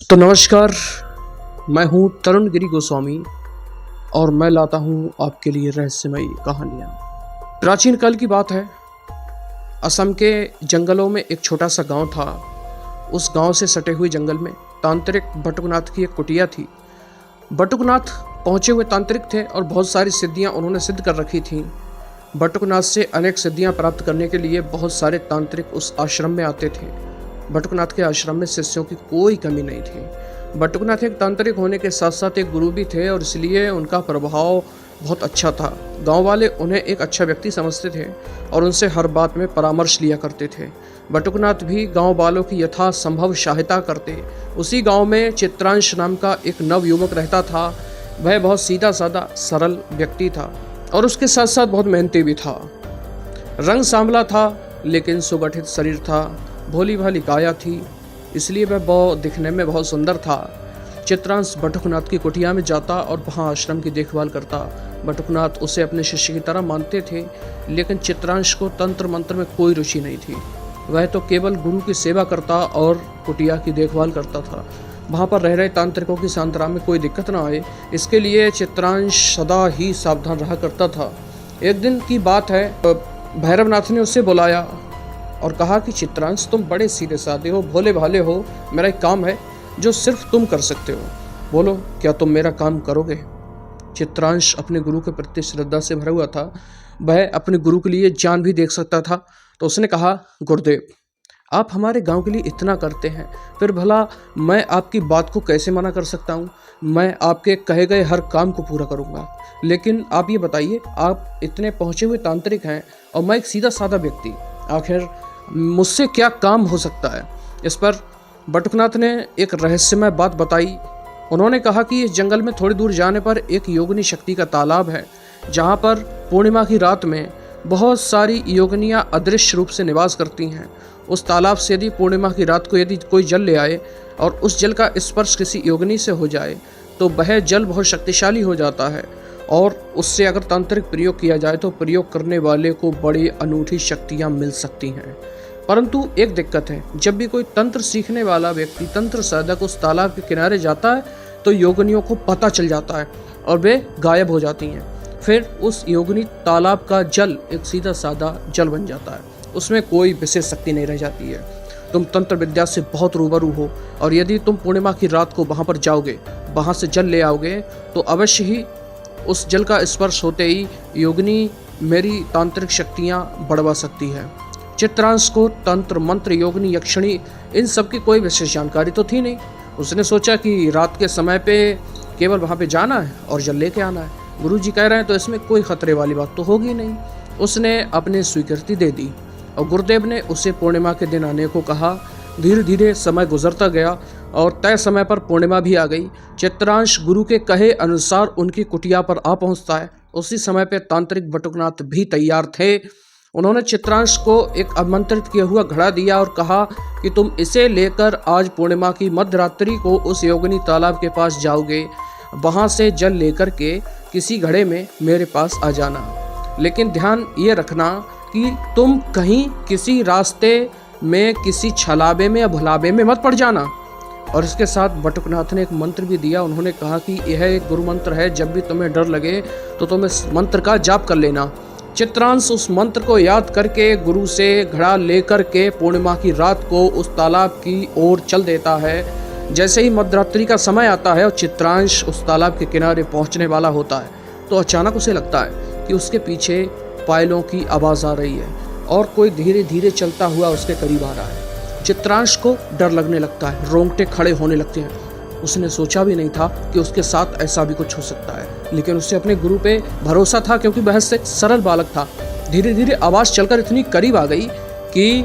तो नमस्कार, मैं हूँ तरुण गिरी गोस्वामी और मैं लाता हूँ आपके लिए रहस्यमयी कहानियाँ। प्राचीन काल की बात है। असम के जंगलों में एक छोटा सा गांव था। उस गांव से सटे हुए जंगल में तांत्रिक बटुकनाथ की एक कुटिया थी। बटुकनाथ पहुंचे हुए तांत्रिक थे और बहुत सारी सिद्धियां उन्होंने सिद्ध कर रखी थीं। बटुकनाथ से अनेक सिद्धियां प्राप्त करने के लिए बहुत सारे तांत्रिक उस आश्रम में आते थे। बटुकनाथ के आश्रम में शिष्यों की कोई कमी नहीं थी। बटुकनाथ एक तांत्रिक होने के साथ साथ एक गुरु भी थे और इसलिए उनका प्रभाव बहुत अच्छा था। गांव वाले उन्हें एक अच्छा व्यक्ति समझते थे और उनसे हर बात में परामर्श लिया करते थे। बटुकनाथ भी गांव वालों की यथासंभव सहायता करते। उसी गांव में चित्रांश नाम का एक नव युवक रहता था। वह बहुत सीधा साधा सरल व्यक्ति था और उसके साथ साथ बहुत मेहनती भी था। रंग सांवला था लेकिन सुगठित शरीर था, भोली भाली काया थी, इसलिए वह बहुत दिखने में बहुत सुंदर था। चित्रांश बटुकनाथ की कुटिया में जाता और वहाँ आश्रम की देखभाल करता। बटुकनाथ उसे अपने शिष्य की तरह मानते थे, लेकिन चित्रांश को तंत्र मंत्र में कोई रुचि नहीं थी। वह तो केवल गुरु की सेवा करता और कुटिया की देखभाल करता था। वहाँ पर रह रहे तांत्रिकों की सांत्वना में कोई दिक्कत ना आए, इसके लिए चित्रांश सदा ही सावधान रहा करता था। एक दिन की बात है, भैरवनाथ ने उसे बुलाया और कहा कि चित्रांश, तुम बड़े सीधे साधे हो, भोले भाले हो। मेरा एक काम है जो सिर्फ तुम कर सकते हो। बोलो, क्या तुम मेरा काम करोगे? चित्रांश अपने गुरु के प्रति श्रद्धा से भरा हुआ था। वह अपने गुरु के लिए जान भी देख सकता था। तो उसने कहा, गुरुदेव, आप हमारे गांव के लिए इतना करते हैं, फिर भला मैं आपकी बात को कैसे मना कर सकता हूँ? मैं आपके कहे गए हर काम को पूरा करूँगा, लेकिन आप ये बताइए, आप इतने पहुँचे हुए तांत्रिक हैं और मैं एक सीधा साधा व्यक्ति, आखिर मुझसे क्या काम हो सकता है? इस पर बटुकनाथ ने एक रहस्यमय बात बताई। उन्होंने कहा कि इस जंगल में थोड़ी दूर जाने पर एक योगिनी शक्ति का तालाब है, जहाँ पर पूर्णिमा की रात में बहुत सारी योगिनियाँ अदृश्य रूप से निवास करती हैं। उस तालाब से यदि पूर्णिमा की रात को यदि कोई जल ले आए और उस जल का स्पर्श किसी योगिनी से हो जाए तो वह जल बहुत शक्तिशाली हो जाता है और उससे अगर तांत्रिक प्रयोग किया जाए तो प्रयोग करने वाले को बड़ी अनूठी शक्तियाँ मिल सकती हैं। परंतु एक दिक्कत है, जब भी कोई तंत्र सीखने वाला व्यक्ति, तंत्र साधक उस तालाब के किनारे जाता है तो योगिनियों को पता चल जाता है और वे गायब हो जाती हैं। फिर उस योगिनी तालाब का जल एक सीधा साधा जल बन जाता है, उसमें कोई विशेष शक्ति नहीं रह जाती है। तुम तंत्र विद्या से बहुत रूबरू हो और यदि तुम पूर्णिमा की रात को वहाँ पर जाओगे, वहाँ से जल ले आओगे तो अवश्य ही उस जल का स्पर्श होते ही योगिनी मेरी तांत्रिक शक्तियाँ बढ़वा सकती है। चित्रांश को तंत्र मंत्र, योगिनी, यक्षिणी, इन सब की कोई विशेष जानकारी तो थी नहीं। उसने सोचा कि रात के समय पे केवल वहाँ पे जाना है और जल लेके आना है। गुरुजी कह रहे हैं तो इसमें कोई खतरे वाली बात तो होगी नहीं। उसने अपनी स्वीकृति दे दी और गुरुदेव ने उसे पूर्णिमा के दिन आने को कहा। धीरे धीरे समय गुजरता गया और तय समय पर पूर्णिमा भी आ गई। चित्रांश गुरु के कहे अनुसार उनकी कुटिया पर आ पहुंचता है। उसी समय पे तांत्रिक बटुकनाथ भी तैयार थे। उन्होंने चित्रांश को एक आमंत्रित किया हुआ घड़ा दिया और कहा कि तुम इसे लेकर आज पूर्णिमा की मध्यरात्रि को उस योगिनी तालाब के पास जाओगे। वहां से जल लेकर के किसी घड़े में मेरे पास आ जाना, लेकिन ध्यान ये रखना कि तुम कहीं किसी रास्ते में किसी छलावे में या भुलावे में मत पड़ जाना। और इसके साथ बटुकनाथ ने एक मंत्र भी दिया। उन्होंने कहा कि यह एक गुरु मंत्र है, जब भी तुम्हें डर लगे तो तुम इस मंत्र का जाप कर लेना। चित्रांश उस मंत्र को याद करके गुरु से घड़ा लेकर के पूर्णिमा की रात को उस तालाब की ओर चल देता है। जैसे ही मध्यरात्रि का समय आता है और चित्रांश उस तालाब के किनारे पहुंचने वाला होता है तो अचानक उसे लगता है कि उसके पीछे पायलों की आवाज़ आ रही है और कोई धीरे धीरे चलता हुआ उसके करीब आ रहा है। चित्रांश को डर लगने लगता है, रोंगटे खड़े होने लगते हैं। उसने सोचा भी नहीं था कि उसके साथ ऐसा भी कुछ हो सकता है, लेकिन उसे अपने गुरु पे भरोसा था क्योंकि वह एक सरल बालक था। धीरे धीरे आवाज़ चलकर इतनी करीब आ गई कि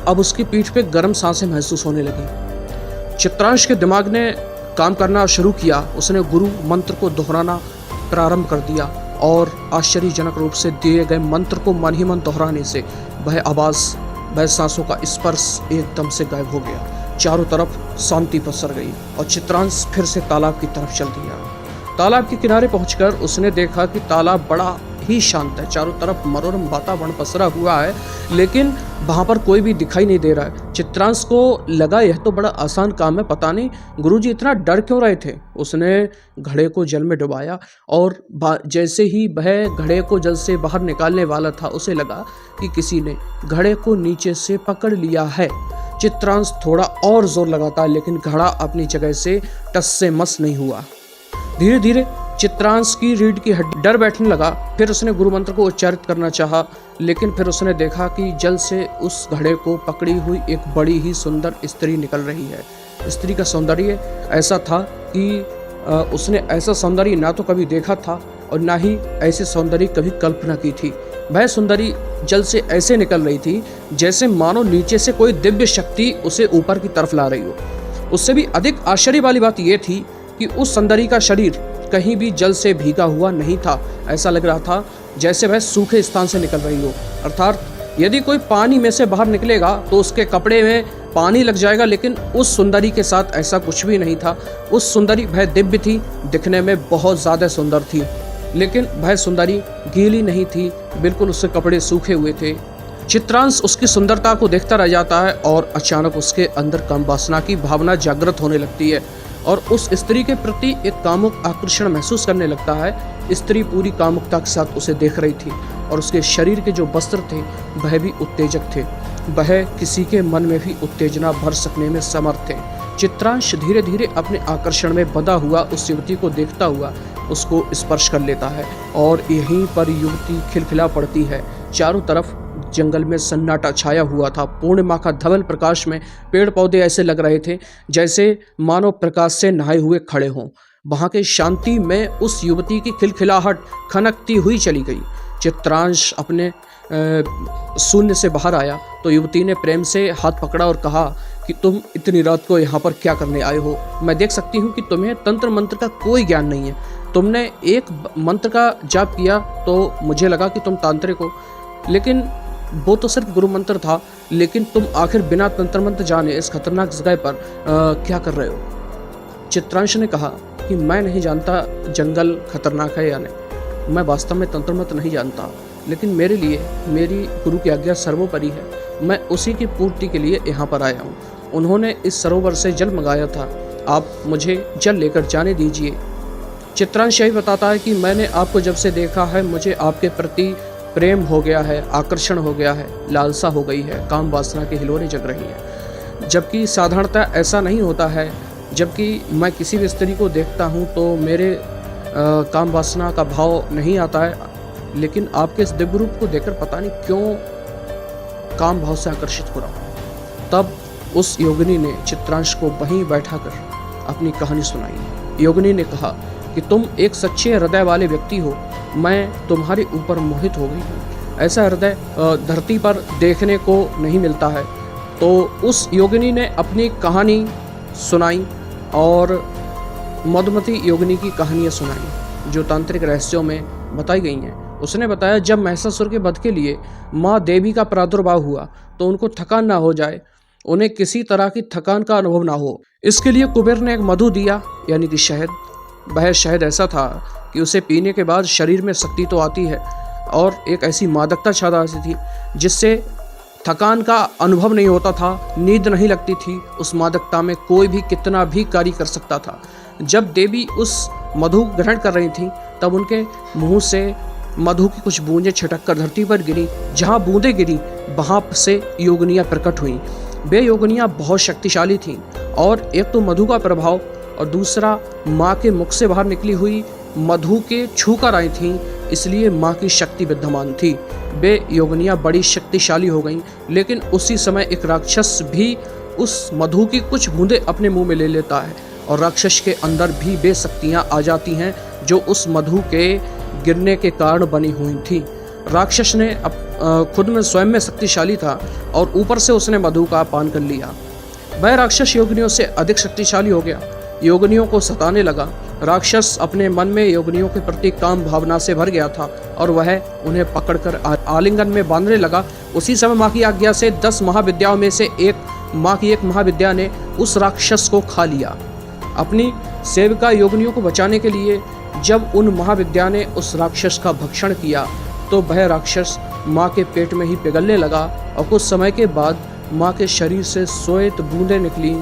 अब उसकी पीठ पे गर्म सांसें महसूस होने लगी। चित्रांश के दिमाग ने काम करना शुरू किया। उसने गुरु मंत्र को दोहराना प्रारंभ कर दिया और आश्चर्यजनक रूप से दिए गए मंत्र को मन ही मन दोहराने से वह आवाज़, वह सांसों का स्पर्श एकदम से गायब हो गया। चारों तरफ शांति पसर गई और चित्रांश फिर से तालाब की तरफ चल दिया। तालाब के किनारे पहुंचकर उसने देखा कि तालाब बड़ा ही शांत है। चारों तरफ मनोरम वातावरण पसरा हुआ है, लेकिन वहाँ पर कोई भी दिखाई नहीं दे रहा है। चित्रांश को लगा यह तो बड़ा आसान काम है, पता नहीं गुरुजी इतना डर क्यों रहे थे। उसने घड़े को जल में डुबाया और जैसे ही वह घड़े को जल से बाहर निकालने वाला था, उसे लगा कि किसी ने घड़े को नीचे से पकड़ लिया है। चित्रांश थोड़ा और जोर लगाता, लेकिन घड़ा अपनी जगह से टस से मस नहीं हुआ। धीरे धीरे चित्रांश की रीढ़ की हड्डी डर बैठने लगा। फिर उसने गुरु मंत्र को उच्चारित करना चाहा, लेकिन फिर उसने देखा कि जल से उस घड़े को पकड़ी हुई एक बड़ी ही सुंदर स्त्री निकल रही है। स्त्री का सौंदर्य ऐसा था कि उसने ऐसा सौंदर्य ना तो कभी देखा था और ना ही ऐसे सौंदर्य कभी कल्पना की थी। वह सुंदरी जल से ऐसे निकल रही थी जैसे मानो नीचे से कोई दिव्य शक्ति उसे ऊपर की तरफ ला रही हो। उससे भी अधिक आश्चर्य वाली बात यह थी कि उस सुंदरी का शरीर कहीं भी जल से भीगा हुआ नहीं था। ऐसा लग रहा था जैसे वह सूखे स्थान से निकल रही हो, अर्थात यदि कोई पानी में से बाहर निकलेगा तो उसके कपड़े में पानी लग जाएगा, लेकिन उस सुंदरी के साथ ऐसा कुछ भी नहीं था। उस सुंदरी वह दिव्य थी, दिखने में बहुत ज़्यादा सुंदर थी, लेकिन वह सुंदरी गीली नहीं थी, बिल्कुल उसके कपड़े सूखे हुए थे। चित्रांश उसकी सुंदरता को देखता रह जाता है और अचानक उसके अंदर काम वासना की भावना जागृत होने लगती है और उस स्त्री के प्रति एक कामुक आकर्षण महसूस करने लगता है। स्त्री पूरी कामुकता के साथ उसे देख रही थी और उसके शरीर के जो वस्त्र थे वह भी उत्तेजक थे। वह किसी के मन में भी उत्तेजना भर सकने में समर्थ थे। चित्रांश धीरे धीरे अपने आकर्षण में बंधा हुआ उस युवती को देखता हुआ उसको स्पर्श कर लेता है और यहीं पर युवती खिलखिला पड़ती है। चारों तरफ जंगल में सन्नाटा छाया हुआ था। पूर्णिमा का धवल प्रकाश में पेड़ पौधे ऐसे लग रहे थे जैसे मानव प्रकाश से नहाए हुए खड़े हों। वहां के शांति में उस युवती की खिलखिलाहट खनकती हुई चली गई। चित्रांश अपने शून्य से बाहर आया तो युवती ने प्रेम से हाथ पकड़ा और कहा कि तुम इतनी रात को यहाँ पर क्या करने आए हो? मैं देख सकती हूँ कि तुम्हें तंत्र मंत्र का कोई ज्ञान नहीं है। तुमने एक मंत्र का जाप किया तो मुझे लगा कि तुम तांत्रिक हो, लेकिन वो तो सिर्फ गुरु मंत्र था। लेकिन तुम आखिर बिना तंत्र मंत्र जाने इस खतरनाक जगह पर क्या कर रहे हो? चित्रांश ने कहा कि मैं नहीं जानता जंगल खतरनाक है या नहीं, मैं वास्तव में तंत्र मंत्र नहीं जानता, लेकिन मेरे लिए मेरी गुरु की आज्ञा सर्वोपरि है। मैं उसी की पूर्ति के लिए यहाँ पर आया हूँ। उन्होंने इस सरोवर से जल मंगाया था, आप मुझे जल लेकर जाने दीजिए। चित्रांश यही बताता है कि मैंने आपको जब से देखा है मुझे आपके प्रति प्रेम हो गया है, आकर्षण हो गया है, लालसा हो गई है, काम वासना के हिलोरे जग रही है। जबकि साधारणतः ऐसा नहीं होता है। जबकि मैं किसी भी स्त्री को देखता हूँ तो मेरे काम वासना का भाव नहीं आता है, लेकिन आपके इस दिव्य रूप को देखकर पता नहीं क्यों काम भाव से आकर्षित हो रहा हूँ। तब उस योगिनी ने चित्रांश को वहीं बैठाकर अपनी कहानी सुनाई। योगिनी ने कहा कि तुम एक सच्चे हृदय वाले व्यक्ति हो, मैं तुम्हारे ऊपर मोहित हो गई हूँ। ऐसा हृदय धरती पर देखने को नहीं मिलता है। तो उस योगिनी ने अपनी कहानी सुनाई और मधुमती योगिनी की कहानियाँ सुनाई जो तांत्रिक रहस्यों में बताई गई हैं। उसने बताया जब महिषासुर के वध के लिए माँ देवी का प्रादुर्भाव हुआ तो उनको थकान ना हो जाए, उन्हें किसी तरह की थकान का अनुभव ना हो, इसके लिए कुबेर ने एक मधु दिया, यानी कि शहद। वह शहद ऐसा था कि उसे पीने के बाद शरीर में शक्ति तो आती है और एक ऐसी मादकता छा जाती थी जिससे थकान का अनुभव नहीं होता था, नींद नहीं लगती थी। उस मादकता में कोई भी कितना भी कार्य कर सकता था। जब देवी उस मधु ग्रहण कर रही थी तब उनके मुंह से मधु की कुछ बूंदें छिटक कर धरती पर गिरी। जहाँ बूंदें गिरी वहाँ से योगिनियाँ प्रकट हुईं। वे योगिनियाँ बहुत शक्तिशाली थीं और एक तो मधु का प्रभाव और दूसरा माँ के मुख से बाहर निकली हुई मधु के छू कर आई थीं, इसलिए माँ की शक्ति विद्यमान थी। वे योगिनियाँ बड़ी शक्तिशाली हो गईं, लेकिन उसी समय एक राक्षस भी उस मधु की कुछ बूंदें अपने मुंह में ले लेता है और राक्षस के अंदर भी वे शक्तियाँ आ जाती हैं जो उस मधु के गिरने के कारण बनी हुई थी। राक्षस ने खुद में स्वयं में शक्तिशाली था और ऊपर से उसने मधु का पान कर लिया। वह राक्षस योगिनियों से अधिक शक्तिशाली हो गया, योगिनियों को सताने लगा। राक्षस अपने मन में योगिनियों के प्रति काम भावना से भर गया था और वह उन्हें पकड़कर आलिंगन में बांधने लगा। उसी समय माँ की आज्ञा से 10 महाविद्याओं में से माँ की एक महाविद्या ने उस राक्षस को खा लिया। अपनी सेविका योगिनियों को बचाने के लिए जब उन महाविद्या ने उस राक्षस का भक्षण किया तो वह राक्षस माँ के पेट में ही पिघलने लगा और कुछ समय के बाद माँ के शरीर से श्वेत बूंदें निकली।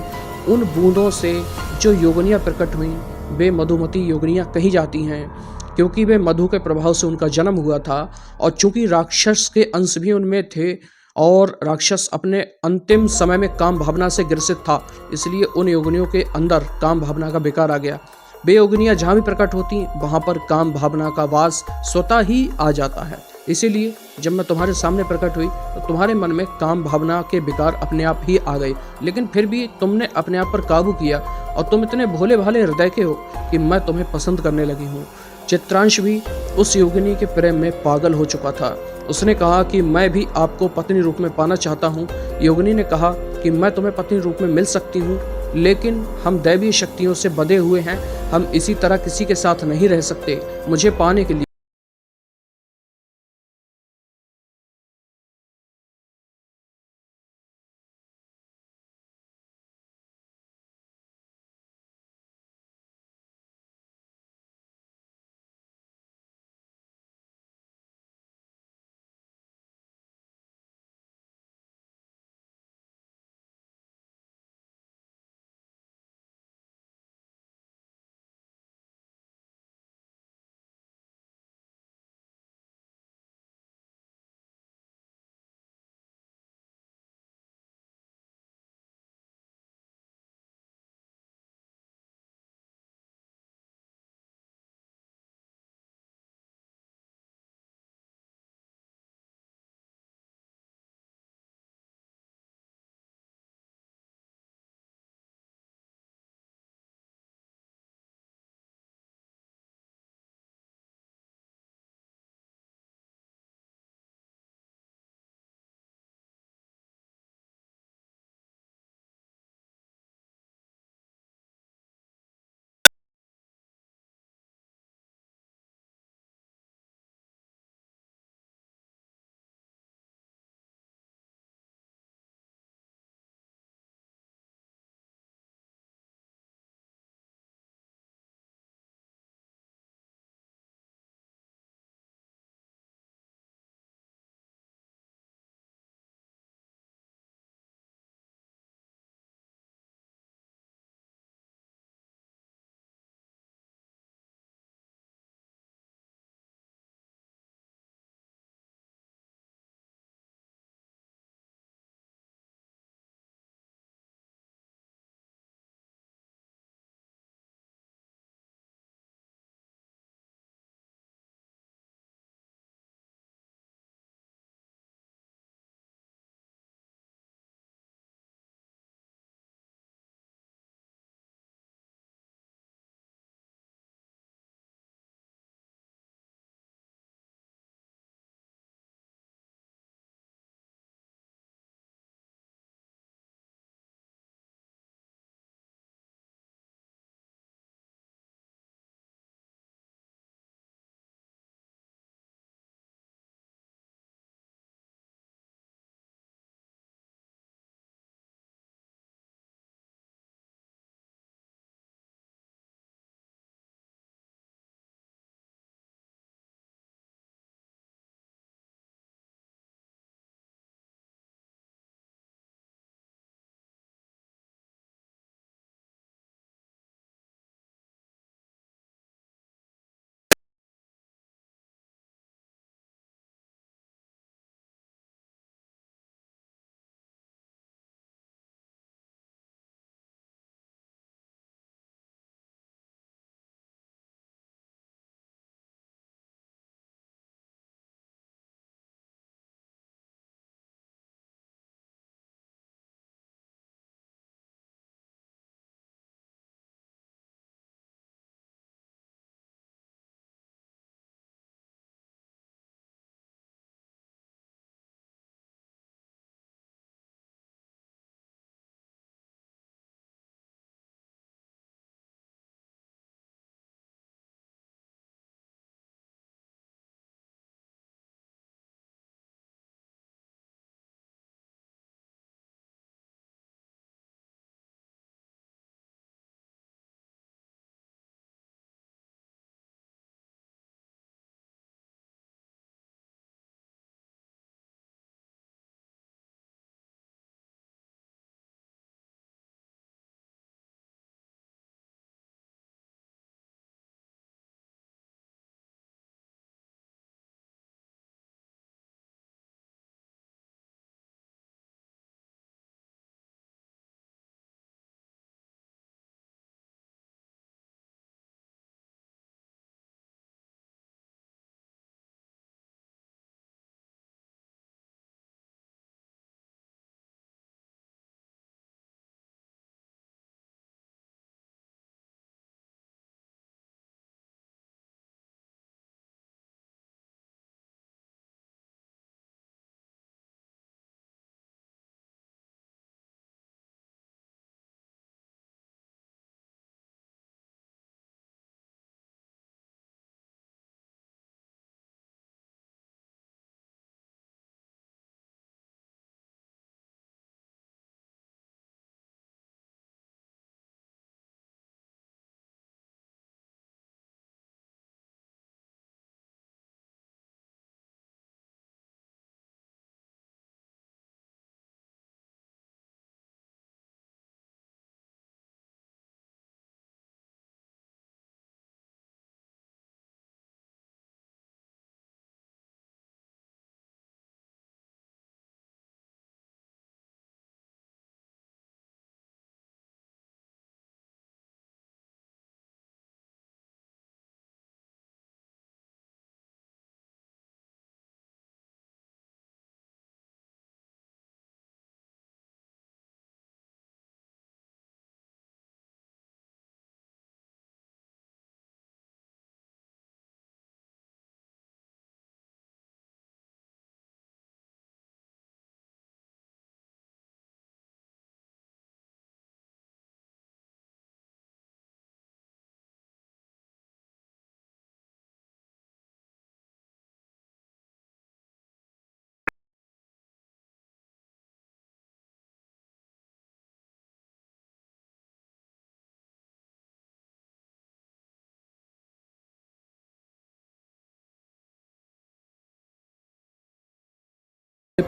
उन बूंदों से जो योगिनियाँ प्रकट हुईं, वे मधुमती योगिनियाँ कही जाती हैं, क्योंकि वे मधु के प्रभाव से उनका जन्म हुआ था। और चूंकि राक्षस के अंश भी उनमें थे और राक्षस अपने अंतिम समय में काम भावना से ग्रसित था, इसलिए उन योगिनियों के अंदर काम भावना का विकार आ गया। वे योगिनियाँ जहाँ भी प्रकट होती, वहाँ पर काम भावना का वास स्वतः ही आ जाता है। इसीलिए जब मैं तुम्हारे सामने प्रकट हुई तो तुम्हारे मन में काम भावना के विकार अपने आप ही आ गए, लेकिन फिर भी तुमने अपने आप पर काबू किया और तुम इतने भोले भाले हृदय के हो कि मैं तुम्हें पसंद करने लगी हूँ। चित्रांश भी उस योगिनी के प्रेम में पागल हो चुका था। उसने कहा कि मैं भी आपको पत्नी रूप में पाना चाहता हूँ। योगिनी ने कहा कि मैं तुम्हें पत्नी रूप में मिल सकती हूँ, लेकिन हम दैवीय शक्तियों से बंधे हुए हैं, हम इसी तरह किसी के साथ नहीं रह सकते। मुझे पाने के लिए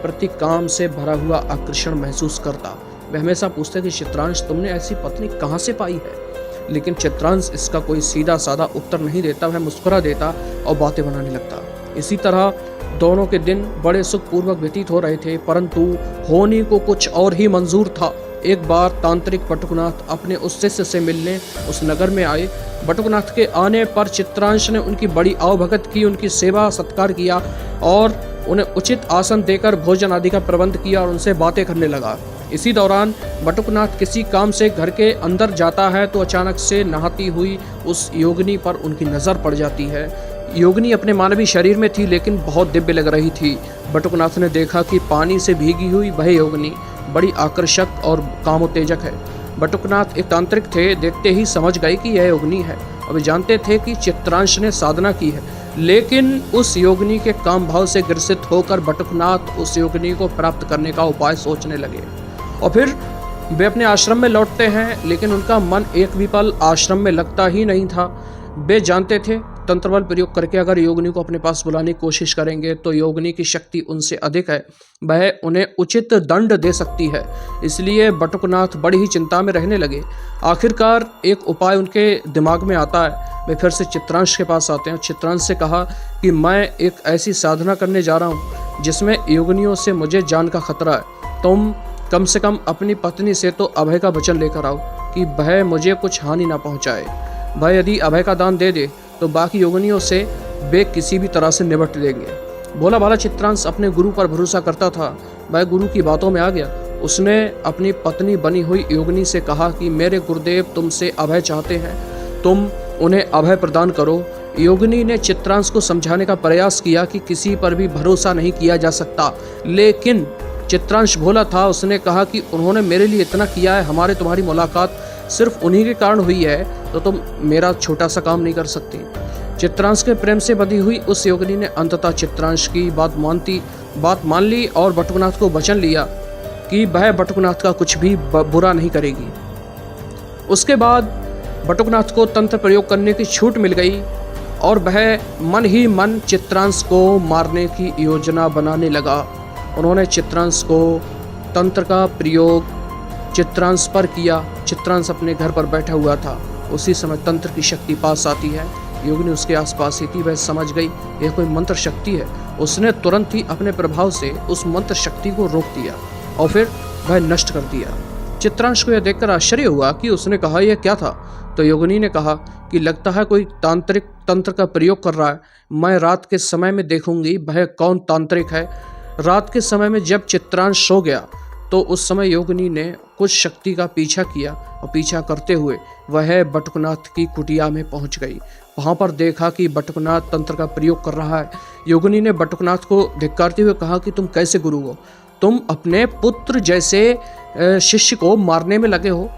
प्रति काम से भरा हुआ आकर्षण महसूस करता। वह हमेशा पूछते कि चित्रांश, तुमने ऐसी पत्नी कहाँ से पाई है? लेकिन चित्रांश इसका कोई सीधा साधा उत्तर नहीं देता। वह मुस्कुरा देता और बातें बनाने लगता। इसी तरह दोनों के दिन बड़े सुखपूर्वक व्यतीत हो रहे थे, परंतु होनी को कुछ और ही मंजूर था। एक बार तांत्रिक बटुकनाथ अपने उस शिष्य से मिलने उस नगर में आए। बटुकनाथ के आने पर चित्रांश ने उनकी बड़ी आवभगत की, उनकी सेवा सत्कार किया और उन्हें उचित आसन देकर भोजन आदि का प्रबंध किया और उनसे बातें करने लगा। इसी दौरान बटुकनाथ किसी काम से घर के अंदर जाता है तो अचानक से नहाती हुई उस योगिनी पर उनकी नज़र पड़ जाती है। योगिनी अपने मानवीय शरीर में थी, लेकिन बहुत दिव्य लग रही थी। बटुकनाथ ने देखा कि पानी से भीगी हुई वह योगिनी बड़ी आकर्षक और कामोत्तेजक है। बटुकनाथ एक तांत्रिक थे, देखते ही समझ गए कि यह योगिनी है। अब जानते थे कि चित्रांश ने साधना की है, लेकिन उस योगिनी के काम भाव से ग्रसित होकर बटुकनाथ उस योगिनी को प्राप्त करने का उपाय सोचने लगे। और फिर वे अपने आश्रम में लौटते हैं, लेकिन उनका मन एक भी पल आश्रम में लगता ही नहीं था। वे जानते थे तंत्र बल प्रयोग करके अगर योगिनी को अपने पास बुलाने की कोशिश करेंगे तो योगिनी की शक्ति उनसे अधिक है, वह उन्हें उचित दंड दे सकती है। इसलिए बटुकनाथ बड़ी ही चिंता में रहने लगे। आखिरकार एक उपाय उनके दिमाग में आता है। वे फिर से चित्रांश के पास आते हैं। चित्रांश से कहा कि मैं एक ऐसी साधना करने जा रहा हूँ जिसमें योगिनियों से मुझे जान का खतरा है। तुम कम से कम अपनी पत्नी से तो अभय का वचन लेकर आओ कि वह मुझे कुछ हानि ना पहुँचाए। वह यदि अभय का दान दे दे तो बाकी योगिनियों से वे किसी भी तरह से निपट लेंगे। भोला भाला चित्रांश अपने गुरु पर भरोसा करता था। वह गुरु की बातों में आ गया। उसने अपनी पत्नी बनी हुई योगिनी से कहा कि मेरे गुरुदेव तुमसे अभय चाहते हैं, तुम उन्हें अभय प्रदान करो। योगिनी ने चित्रांश को समझाने का प्रयास किया कि किसी पर भी भरोसा नहीं किया जा सकता, लेकिन चित्रांश भोला था। उसने कहा कि उन्होंने मेरे लिए इतना किया है, हमारे तुम्हारी मुलाकात सिर्फ उन्हीं के कारण हुई है, तो तुम मेरा छोटा सा काम नहीं कर सकती। चित्रांश के प्रेम से बंधी हुई उस योगिनी ने अंततः चित्रांश की बात मान ली और बटुकनाथ को वचन लिया कि वह बटुकनाथ का कुछ भी बुरा नहीं करेगी। उसके बाद बटुकनाथ को तंत्र प्रयोग करने की छूट मिल गई और वह मन ही मन चित्रांश को मारने की योजना बनाने लगा। उन्होंने चित्रांश को तंत्र का प्रयोग चित्रांश पर किया। चित्रांश अपने घर पर बैठा हुआ था। उसी समय तंत्र की शक्ति पास आती है। योगिनी उसके आसपास ही थी। वह समझ गई यह कोई मंत्र शक्ति है। उसने तुरंत ही अपने प्रभाव से उस मंत्र शक्ति को रोक दिया और फिर वह नष्ट कर दिया। चित्रांश को यह देखकर आश्चर्य हुआ कि उसने कहा यह क्या था। तो योगिनी ने कहा कि लगता है कोई तांत्रिक तंत्र का प्रयोग कर रहा है। मैं रात के समय में देखूंगी वह कौन तांत्रिक है। रात के समय में जब चित्रांश सो गया तो उस समय योगिनी ने कुछ शक्ति का पीछा किया और पीछा करते हुए वह बटुकनाथ की कुटिया में पहुंच गई। वहां पर देखा कि बटुकनाथ तंत्र का प्रयोग कर रहा है। योगिनी ने बटुकनाथ को धिक्कारते हुए कहा कि तुम कैसे गुरु हो? तुम अपने पुत्र जैसे शिष्य को मारने में लगे हो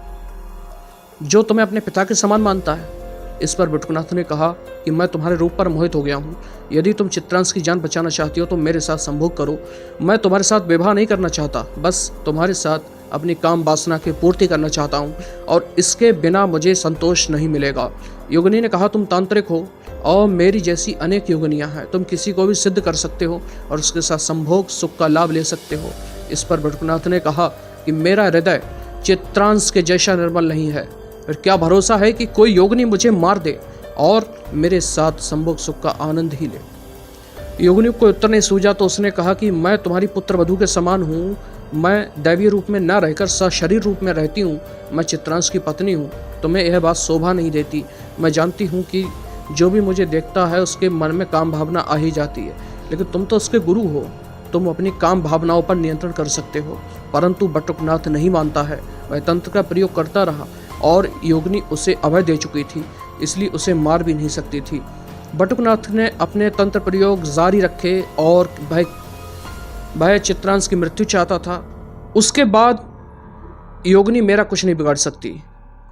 जो तुम्हें अपने पिता के समान मानता है। इस पर बटुकनाथ ने कहा कि मैं तुम्हारे रूप पर मोहित हो गया हूँ। यदि तुम चित्रांश की जान बचाना चाहती हो तो मेरे साथ संभोग करो। मैं तुम्हारे साथ विवाह नहीं करना चाहता, बस तुम्हारे साथ अपनी काम वासना की पूर्ति करना चाहता हूँ और इसके बिना मुझे संतोष नहीं मिलेगा। योगिनी ने कहा तुम तांत्रिक हो और मेरी जैसी अनेक योगिनियाँ हैं। तुम किसी को भी सिद्ध कर सकते हो और उसके साथ संभोग सुख का लाभ ले सकते हो। इस पर बटुकनाथ ने कहा कि मेरा हृदय चित्रांश के जैसा निर्मल नहीं है। फिर क्या भरोसा है कि कोई योगिनी मुझे मार दे और मेरे साथ संभोग सुख का आनंद ही ले। योगिनी को उत्तर नहीं सूझा तो उसने कहा कि मैं तुम्हारी पुत्र वधू के समान हूँ। मैं दैवीय रूप में न रहकर सशरीर रूप में रहती हूँ। मैं चित्रांश की पत्नी हूँ। तुम्हें यह बात शोभा नहीं देती। मैं जानती हूँ कि जो भी मुझे देखता है उसके मन में काम भावना आ ही जाती है, लेकिन तुम तो उसके गुरु हो। तुम अपनी काम भावनाओं पर नियंत्रण कर सकते हो। परंतु बटुकनाथ नहीं मानता है। वह तंत्र का प्रयोग करता रहा और योगिनी उसे अभय दे चुकी थी, इसलिए उसे मार भी नहीं सकती थी। बटुकनाथ ने अपने तंत्र प्रयोग जारी रखे और वह चित्रांश की मृत्यु चाहता था। उसके बाद योगिनी मेरा कुछ नहीं बिगाड़ सकती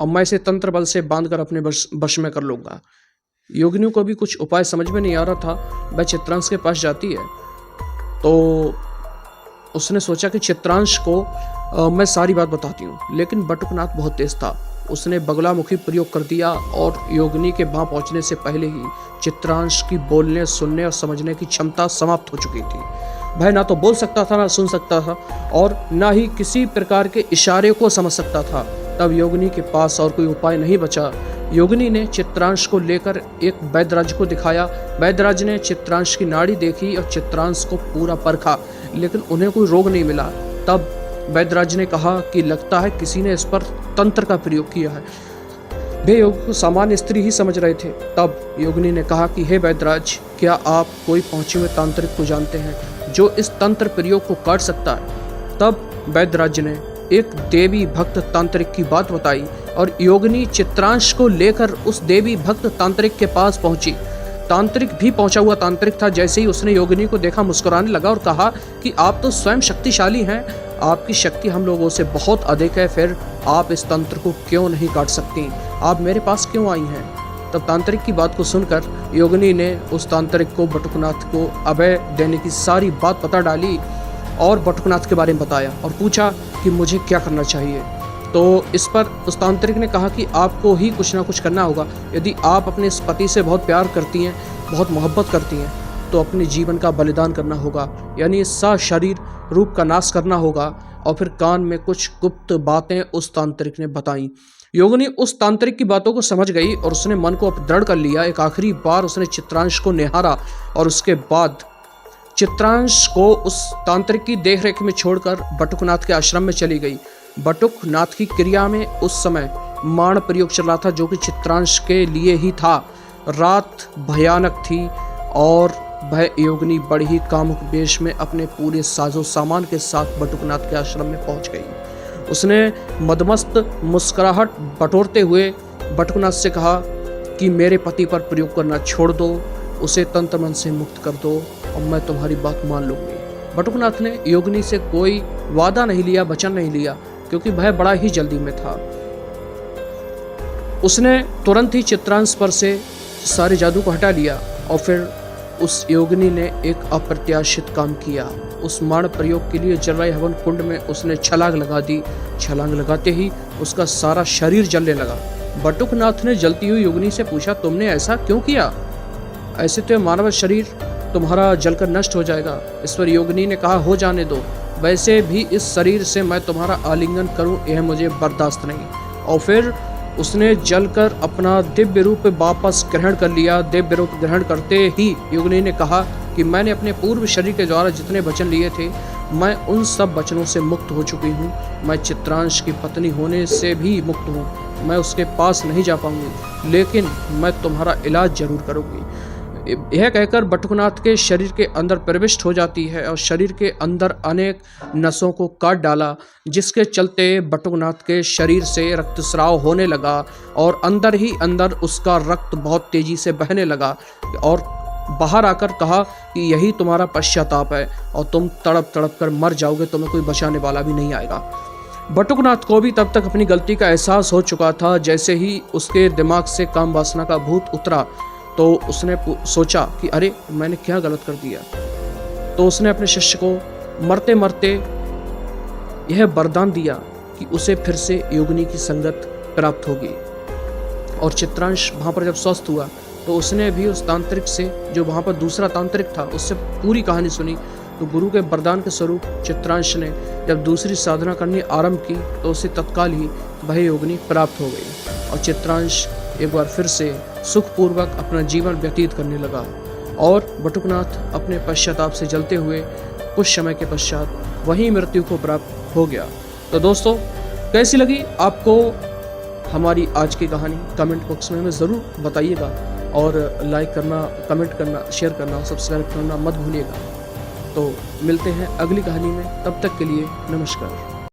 और मैं इसे तंत्र बल से बांधकर अपने वश में कर लूँगा। योगिनी को भी कुछ उपाय समझ में नहीं आ रहा था। वह चित्रांश के पास जाती है तो उसने सोचा कि चित्रांश को मैं सारी बात बताती हूँ, लेकिन बटुकनाथ बहुत तेज था। उसने बगलामुखी प्रयोग कर दिया और योगिनी के वहाँ पहुँचने से पहले ही चित्रांश की बोलने, सुनने और समझने की क्षमता समाप्त हो चुकी थी। वह ना तो बोल सकता था, ना सुन सकता था, और ना ही किसी प्रकार के इशारे को समझ सकता था। तब योगिनी के पास और कोई उपाय नहीं बचा। योगिनी ने चित्रांश को लेकर एक वैद्यराज को दिखाया। वैद्यराज ने चित्रांश की नाड़ी देखी और चित्रांश को पूरा परखा, लेकिन उन्हें कोई रोग नहीं मिला। तब वैद्यराज ने कहा कि लगता है किसी ने इस पर तंत्र का प्रयोग किया है। वे योग को सामान्य स्त्री ही समझ रहे थे। तब योगिनी ने कहा कि हे वैद्यराज, क्या आप कोई पहुंचे हुए तांत्रिक को जानते हैं जो इस तंत्र प्रयोग को काट सकता है? तब वैद्यराज ने एक देवी भक्त तांत्रिक की बात बताई और योगिनी चित्रांश को लेकर उस देवी भक्त तांत्रिक के पास पहुंची। तांत्रिक भी पहुंचा हुआ तांत्रिक था। जैसे ही उसने योगिनी को देखा, मुस्कुराने लगा और कहा कि आप तो स्वयं शक्तिशाली हैं, आपकी शक्ति हम लोगों से बहुत अधिक है, फिर आप इस तंत्र को क्यों नहीं काट सकती? आप मेरे पास क्यों आई हैं? तब तांत्रिक की बात को सुनकर योगिनी ने उस तांत्रिक को बटुकनाथ को अभय देने की सारी बात बता डाली और बटुकनाथ के बारे में बताया और पूछा कि मुझे क्या करना चाहिए। तो इस पर उस तांत्रिक ने कहा कि आपको ही कुछ ना कुछ करना होगा। यदि आप अपने इस पति से बहुत प्यार करती हैं, बहुत मोहब्बत करती हैं, तो अपने जीवन का बलिदान करना होगा, यानी इस शरीर रूप का नाश करना होगा। और फिर कान में कुछ गुप्त बातें उस तांत्रिक ने बताई। योगिनी उस तांत्रिक की बातों को समझ गई और उसने मन को दृढ़ कर लिया। एक आखिरी बार उसने चित्रांश को निहारा और उसके बाद चित्रांश को उस तांत्रिक की देखरेख में छोड़कर बटुकनाथ के आश्रम में चली गई। बटुकनाथ की क्रिया में उस समय माण प्रयोग चल रहा था, जो कि चित्रांश के लिए ही था। रात भयानक थी और वह योगिनी बड़ी ही कामुक वेश में अपने पूरे साजो सामान के साथ बटुकनाथ के आश्रम में पहुंच गई। उसने मदमस्त मुस्कुराहट बटोरते हुए बटुकनाथ से कहा कि मेरे पति पर प्रयोग करना छोड़ दो, उसे तंत्र मन से मुक्त कर दो और मैं तुम्हारी बात मान लूंगी। बटुकनाथ ने योगिनी से कोई वादा नहीं लिया, वचन नहीं लिया, क्योंकि वह बड़ा ही जल्दी में था। उसने तुरंत ही चित्रांश पर से सारे जादू को हटा लिया और फिर उस योगिनी ने एक अप्रत्याशित काम किया। उस माण प्रयोग के लिए जल रहे हवन कुंड में उसने छलांग लगा दी। छलांग लगाते ही उसका सारा शरीर जलने लगा। बटुकनाथ ने जलती हुई योगिनी से पूछा, तुमने ऐसा क्यों किया? ऐसे तो मानव शरीर तुम्हारा जलकर नष्ट हो जाएगा। इस पर योगिनी ने कहा, हो जाने दो, वैसे भी इस शरीर से मैं तुम्हारा आलिंगन करूं यह मुझे बर्दाश्त नहीं। और फिर उसने जलकर अपना दिव्य रूप वापस ग्रहण कर लिया। दिव्य रूप ग्रहण करते ही योगिनी ने कहा कि मैंने अपने पूर्व शरीर के द्वारा जितने वचन लिए थे, मैं उन सब वचनों से मुक्त हो चुकी हूँ। मैं चित्रांश की पत्नी होने से भी मुक्त हूँ। मैं उसके पास नहीं जा पाऊंगी, लेकिन मैं तुम्हारा इलाज जरूर करूंगी। यह कहकर बटुकनाथ के शरीर के अंदर प्रविष्ट हो जाती है और शरीर के अंदर अनेक नसों को काट डाला, जिसके चलते बटुकनाथ के शरीर से रक्तस्राव होने लगा और अंदर ही अंदर उसका रक्त बहुत तेजी से बहने लगा। और बाहर आकर कहा कि यही तुम्हारा पश्चाताप है और तुम तड़प तड़प कर मर जाओगे, तुम्हें कोई बचाने वाला भी नहीं आएगा। बटुकनाथ को भी तब तक अपनी गलती का एहसास हो चुका था। जैसे ही उसके दिमाग से काम वासना का भूत उतरा तो उसने सोचा कि अरे मैंने क्या गलत कर दिया। तो उसने अपने शिष्य को मरते मरते यह वरदान दिया कि उसे फिर से योगिनी की संगत प्राप्त होगी। और चित्रांश वहाँ पर जब स्वस्थ हुआ तो उसने भी उस तांत्रिक से, जो वहाँ पर दूसरा तांत्रिक था, उससे पूरी कहानी सुनी। तो गुरु के वरदान के स्वरूप चित्रांश ने जब दूसरी साधना करनी आरंभ की तो उसे तत्काल ही वह योगिनी प्राप्त हो गई और चित्रांश एक बार फिर से सुखपूर्वक अपना जीवन व्यतीत करने लगा। और बटुकनाथ अपने पश्चाताप से जलते हुए कुछ समय के पश्चात वही मृत्यु को प्राप्त हो गया। तो दोस्तों, कैसी लगी आपको हमारी आज की कहानी? कमेंट बॉक्स में हमें ज़रूर बताइएगा और लाइक करना, कमेंट करना, शेयर करना, सब्सक्राइब करना मत भूलिएगा। तो मिलते हैं अगली कहानी में, तब तक के लिए नमस्कार।